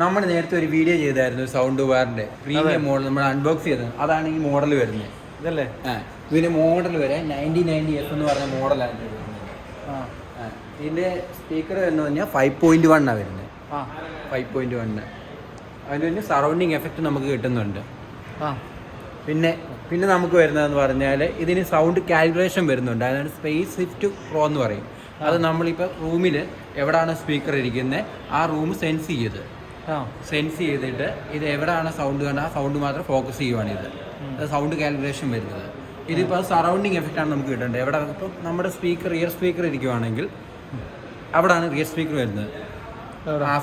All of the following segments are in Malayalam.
നമ്മൾ നേരത്തെ ഒരു വീഡിയോ ചെയ്തായിരുന്നു സൗണ്ട് ബാറിന്റെ പ്രീമിയം മോഡൽ നമ്മൾ അൺബോക്സ് ചെയ്തത്. അതാണ് ഈ മോഡൽ വരുന്നത്. ഇതല്ലേ? ഇതിന്റെ മോഡൽ വരെ 9090F എന്ന് പറഞ്ഞ മോഡലാണ് വരുന്നത്. ഇതിന്റെ സ്പീക്കർ എന്ന് പറഞ്ഞാൽ 5.1 ആണ് വരുന്നത്. 5.1. അതിന് സറൗണ്ടിങ് എഫക്റ്റ് നമുക്ക് കിട്ടുന്നുണ്ട്. പിന്നെ നമുക്ക് വരുന്നതെന്ന് പറഞ്ഞാൽ ഇതിന് സൗണ്ട് കാലിബ്രേഷൻ വരുന്നുണ്ട്. അതാണ് സ്പേസ് ഷിഫ്റ്റ് പ്രോ എന്ന് പറയും. അത് നമ്മളിപ്പോൾ റൂമിൽ എവിടെയാണ് സ്പീക്കർ ഇരിക്കുന്നത് ആ റൂം സെൻസ് ചെയ്തിട്ട് ഇത് എവിടെയാണ് സൗണ്ട് കണ്ടാൽ ആ സൗണ്ട് മാത്രം ഫോക്കസ് ചെയ്യുവാണ് ഇത്. അത് സൗണ്ട് കാലിബ്രേഷൻ വരുന്നത്. ഇതിപ്പോൾ സറൗണ്ടിങ് എഫക്റ്റാണ് നമുക്ക് കിട്ടേണ്ടത്. എവിടെ ഇപ്പം നമ്മുടെ സ്പീക്കർ റിയർ സ്പീക്കർ ഇരിക്കുവാണെങ്കിൽ അവിടെയാണ് റിയർ സ്പീക്കർ വരുന്നത്. ആ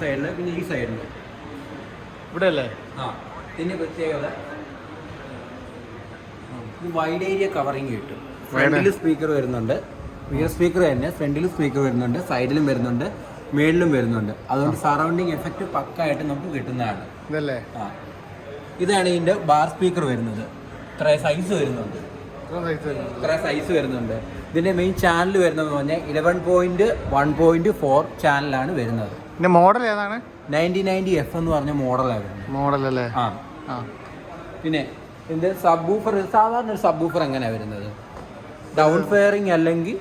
സൈഡിൽ പിന്നെ ഈ സൈഡിൽ ഇവിടെ അല്ലേ? ഇതിൻ്റെ പ്രത്യേകത വൈഡ് ഏരിയ കവറിങ് കിട്ടും. ഫ്രണ്ടിൽ സ്പീക്കർ വരുന്നുണ്ട്, റിയർ സ്പീക്കർ തന്നെ ഫ്രണ്ടിൽ സ്പീക്കർ വരുന്നുണ്ട്, സൈഡിലും വരുന്നുണ്ട്, മേളിലും വരുന്നുണ്ട്. അതുകൊണ്ട് സറൗണ്ടിങ് എഫക്റ്റ് പക്കായിട്ട് നമുക്ക് കിട്ടുന്നതാണ്. ഇതാണ് ഇതിൻ്റെ ബാർ സ്പീക്കർ വരുന്നത്. ഇത്ര സൈസ് വരുന്നുണ്ട്. ഇതിൻ്റെ മെയിൻ ചാനൽ വരുന്നത് പറഞ്ഞാൽ 11.1.4 ചാനലാണ് വരുന്നത്. പിന്നെ മോഡൽ ഏതാണ്? 9090F എന്ന് പറഞ്ഞ മോഡലാണ് മോഡലല്ലേ? പിന്നെ ഇതിൻ്റെ സബ്വൂഫർ, സാധാരണ ഒരു സബ്വൂഫർ എങ്ങനെയാണ് വരുന്നത്? ഡൗൺ ഫെയറിങ് അല്ലെങ്കിൽ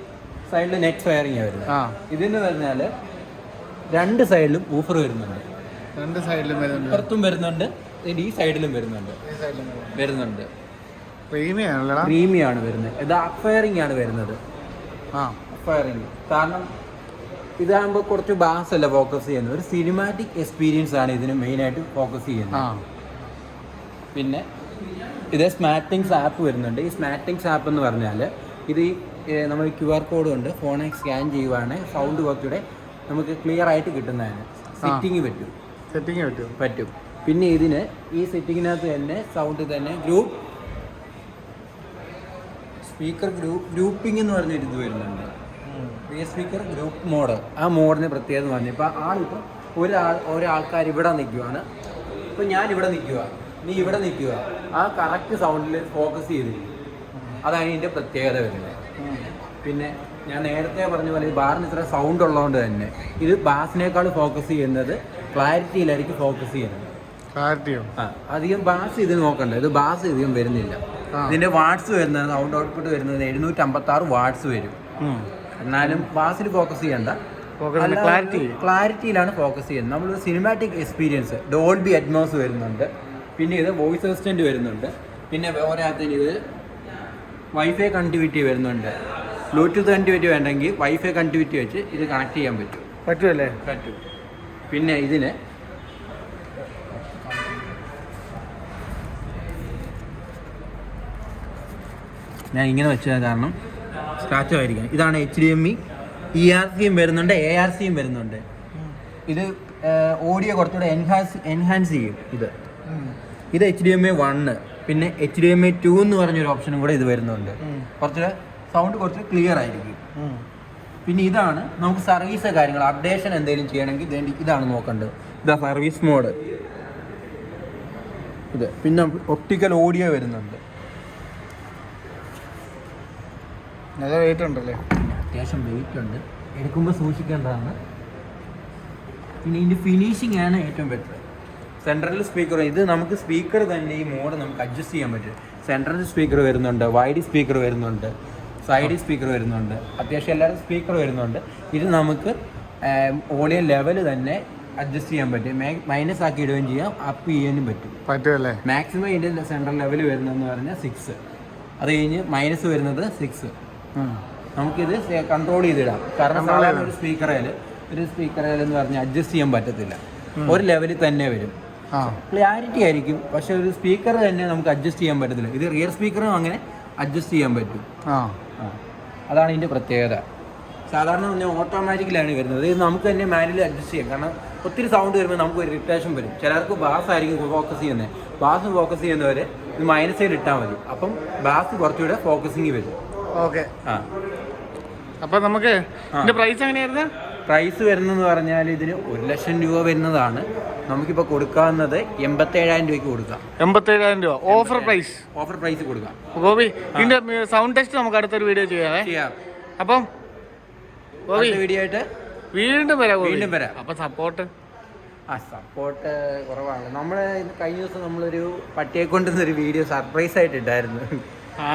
സൈഡിൽ നെറ്റ് ഫെയറിങ് വരുന്നത്. ഇതിന് പറഞ്ഞാൽ രണ്ട് സൈഡിലും ഊഫർ വരുന്നുണ്ട്. പുറത്തും വരുന്നുണ്ട്, ഈ സൈഡിലും വരുന്നുണ്ട്. പ്രീമിയം ആണ് വരുന്നത്. ഇത് അക്വയറിംഗ് ആണ് വരുന്നത്. അക്വയറിംഗ് കാരണം ഇതാകുമ്പോൾ കുറച്ച് ബാസ് അല്ല ഫോക്കസ് ചെയ്യുന്നത്, ഒരു സിനിമാറ്റിക് എക്സ്പീരിയൻസ് ആണ് ഇതിന് മെയിനായിട്ട് ഫോക്കസ് ചെയ്യുന്നത്. പിന്നെ ഇത് സ്മാറ്റിങ്സ് ആപ്പ് വരുന്നുണ്ട്. ഈ സ്മാറ്റിങ്സ് ആപ്പ് എന്ന് പറഞ്ഞാൽ ഇത് നമ്മൾ QR കോഡ് കൊണ്ട് ഫോണിൽ സ്കാൻ ചെയ്യുവാണെങ്കിൽ സൗണ്ട് കുറച്ചുകൂടെ നമുക്ക് ക്ലിയർ ആയിട്ട് കിട്ടുന്നതാണ്. സെറ്റിങ് പറ്റും. പിന്നെ ഇതിന് ഈ സെറ്റിങ്ങിനകത്ത് തന്നെ സൗണ്ട് തന്നെ സ്പീക്കർ ഗ്രൂപ്പിംഗ് എന്ന് പറഞ്ഞൊരു ഇത് വരുന്നുണ്ട്. Rear speaker group mode. ആ മോഡിന് പ്രത്യേകത പറഞ്ഞു. ഇപ്പോൾ ഒരാൾക്കാർ ഇവിടെ നിൽക്കുവാണ്. ഇപ്പോൾ ഞാൻ ഇവിടെ നിൽക്കുക, നീ ഇവിടെ നിൽക്കുക, ആ കറക്റ്റ് സൗണ്ടിൽ ഫോക്കസ് ചെയ്തിരിക്കും. അതാണ് ഇതിൻ്റെ പ്രത്യേകത വരുന്നത്. പിന്നെ ഞാൻ നേരത്തെ പറഞ്ഞ പോലെ ഈ ബാറിന് ഇത്ര സൗണ്ട് ഉള്ളതുകൊണ്ട് തന്നെ ഇത് ബാസിനേക്കാൾ ഫോക്കസ് ചെയ്യുന്നത് ക്ലാരിറ്റിയിലായിരിക്കും ഫോക്കസ് ചെയ്യുന്നത്. അധികം ബാസ് ഇത് നോക്കണ്ട, ഇത് ബാസ് അധികം വരുന്നില്ല. ഇതിന്റെ വാട്ട്സ് വരുന്നത്, സൗണ്ട് ഔട്ട്പുട്ട് വരുന്നത് 756 വാട്ട്സ് വരും. എന്നാലും ബാസിൽ ഫോക്കസ് ചെയ്യണ്ട, ക്ലാരിറ്റിയിലാണ് ഫോക്കസ് ചെയ്യുന്നത്. നമ്മളൊരു സിനിമാറ്റിക് എക്സ്പീരിയൻസ്, ഡോൾബി അറ്റ്മോസ് വരുന്നുണ്ട്. പിന്നെ ഇത് വോയിസ് അസിസ്റ്റന്റ് വരുന്നുണ്ട്. പിന്നെ പോരാത്തതിന് ഇത് വൈഫൈ കണക്ടിവിറ്റി വരുന്നുണ്ട്. ബ്ലൂടൂത്ത് കണക്ടിവിറ്റി വേണ്ടെങ്കിൽ വൈഫൈ കണക്ടിവിറ്റി വെച്ച് ഇത് കണക്ട് ചെയ്യാൻ പറ്റും. പിന്നെ ഇതിന് ഞാൻ ഇങ്ങനെ വെച്ചത് കാരണം സ്ക്രാച്ച് ആയിരിക്കും. ഇതാണ് HDMI, ERCയും വരുന്നുണ്ട്, ARCയും വരുന്നുണ്ട്. ഇത് ഓഡിയോ കുറച്ചുകൂടെ എൻഹാൻസ് ചെയ്യും. ഇത് HDMI 1, പിന്നെ HDMI 2 എന്ന് പറഞ്ഞൊരു ഓപ്ഷനും കൂടെ ഇത് വരുന്നുണ്ട്. കുറച്ചുകൂടെ സൗണ്ട് കുറച്ച് ക്ലിയർ ആയിരിക്കും. പിന്നെ ഇതാണ് നമുക്ക് സർവീസ് കാര്യങ്ങൾ അപ്ഡേഷൻ എന്തെങ്കിലും ചെയ്യണമെങ്കിൽ ഇതാണ് നോക്കേണ്ടത്. ഇതാ സർവീസ് മോഡ്. ഇത് പിന്നെ ഒപ്റ്റിക്കൽ ഓഡിയോ വരുന്നുണ്ട്. നല്ല വെയിറ്റ് ഉണ്ടല്ലേ? അത്യാവശ്യം വെയിറ്റ് ഉണ്ട്, എടുക്കുമ്പോൾ സൂക്ഷിക്കേണ്ടതാണ്. പിന്നെ ഇതിൻ്റെ ഫിനിഷിംഗ് ആണ് ഏറ്റവും ബെറ്റർ. സെൻട്രൽ സ്പീക്കർ, ഇത് നമുക്ക് സ്പീക്കർ തന്നെ ഈ മോഡ് നമുക്ക് അഡ്ജസ്റ്റ് ചെയ്യാൻ പറ്റും. സെൻട്രൽ സ്പീക്കർ വരുന്നുണ്ട്, വൈഡ് സ്പീക്കർ വരുന്നുണ്ട്, സൈഡ് സ്പീക്കർ വരുന്നുണ്ട്, അത്യാവശ്യം എല്ലാവരും സ്പീക്കർ വരുന്നുണ്ട്. ഇത് നമുക്ക് ഓഡിയോ ലെവൽ തന്നെ അഡ്ജസ്റ്റ് ചെയ്യാൻ പറ്റും. മൈനസ് ആക്കി ഇടുകയും ചെയ്യാം, അപ്പ് ചെയ്യാനും പറ്റുമല്ലേ? മാക്സിമം ഇതിൻ്റെ സെൻട്രൽ ലെവൽ വരുന്നതെന്ന് പറഞ്ഞാൽ 6, അത് കഴിഞ്ഞ് മൈനസ് വരുന്നത് 6. നമുക്കിത് കൺട്രോൾ ചെയ്തിടാം. കാരണം സാധാരണ ഒരു സ്പീക്കറിൽ എന്ന് പറഞ്ഞാൽ അഡ്ജസ്റ്റ് ചെയ്യാൻ പറ്റത്തില്ല, ഒരു ലെവലിൽ തന്നെ വരും. ക്ലാരിറ്റി ആയിരിക്കും, പക്ഷെ ഒരു സ്പീക്കർ തന്നെ നമുക്ക് അഡ്ജസ്റ്റ് ചെയ്യാൻ പറ്റത്തില്ല. ഇത് റിയർ സ്പീക്കറും അങ്ങനെ അഡ്ജസ്റ്റ് ചെയ്യാൻ പറ്റും. അതാണ് ഇതിൻ്റെ പ്രത്യേകത. സാധാരണ പറഞ്ഞാൽ ഓട്ടോമാറ്റിക്കലാണ് വരുന്നത്. ഇത് നമുക്ക് തന്നെ മാനുവലി അഡ്ജസ്റ്റ് ചെയ്യാം. കാരണം ഒത്തിരി സൗണ്ട് വരുമ്പോൾ നമുക്ക് ഒരു ഇറിറ്റേഷൻ വരും. ചിലർക്ക് ബാസ് ആയിരിക്കും ഫോക്കസ് ചെയ്യുന്നത്. ബാസ് ഫോക്കസ് ചെയ്യുന്നവർ ഇത് മൈനസ് സൈഡ് ഇട്ടാൽ മതി. അപ്പം ബാസ് കുറച്ചുകൂടെ ഫോക്കസിങ് വരും. അപ്പം നമുക്ക് പ്രൈസ് എങ്ങനെയായിരുന്നു? പ്രൈസ് വരുന്നതെന്ന് പറഞ്ഞാൽ ഇതിന് 1 ലക്ഷം രൂപ വരുന്നതാണ്. നമുക്കിപ്പോൾ കൊടുക്കാവുന്നത് 87,000 രൂപയ്ക്ക് കൊടുക്കാം. 87,000 രൂപ ഓഫർ പ്രൈസ് കൊടുക്കാം. ഗോപി, ഇതിന്റെ സൗണ്ട് ടെസ്റ്റ് നമുക്ക് അടുത്തൊരു വീഡിയോ ചെയ്യാം. അപ്പം ഗോപി വീഡിയോ ആയിട്ട് വീണ്ടും വരാം. അപ്പം സപ്പോർട്ട് ആ സപ്പോർട്ട് കുറവാണ്. നമ്മൾ കഴിഞ്ഞ ദിവസം നമ്മളൊരു പട്ടിയെ കൊണ്ടുവന്നൊരു വീഡിയോ സർപ്രൈസ് ആയിട്ട് ഇട്ടായിരുന്നു.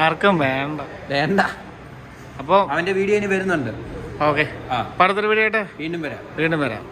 ആർക്കും വേണ്ട. അപ്പോൾ അവൻ്റെ വീഡിയോ ഇനി വരുന്നുണ്ട്. ഓക്കെ, അടുത്തൊരു വീഡിയോ ആയിട്ട് വീണ്ടും വരാം. വീണ്ടും വരാം.